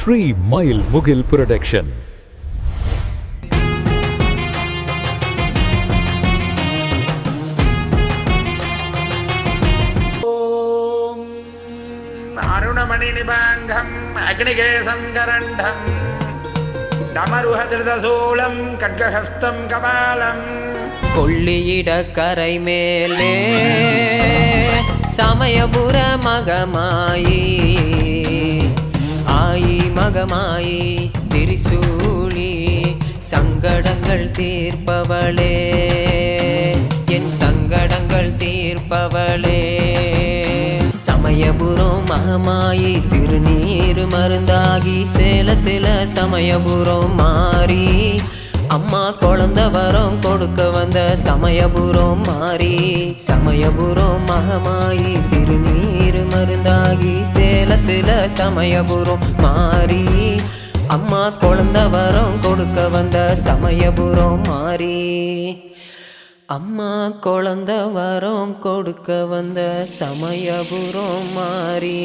Sri Mail Mugil Production. அருணமணி நிபாங்கம் அக்னிகேசம் கரண்டம் டமருஹதிருதசூலம் கட்கஹஸ்தம் கபாலம் கொள்ளியிட கரை மேலே சமயபுர மகமாயி ஆயி மகமாயி திரிசூலி சங்கடங்கள் தீர்ப்பவளே என் சங்கடங்கள் தீர்ப்பவளே சமயபுரம் மகமாயி திருநீர் மருந்தாகி சேலத்தில சமயபுரம் மாறி அம்மா குழந்தை வரம் கொடுக்க வந்த சமயபுரம் மாறி சமயபுரம் மகமாயி திருநீர் மருந்தாகி சேலத்தில சமயபுரம் மாறி அம்மா குழந்தை வரம் கொடுக்க வந்த சமயபுரம் மாறி அம்மா குழந்தை வரம் கொடுக்க வந்த சமயபுரம் மாறி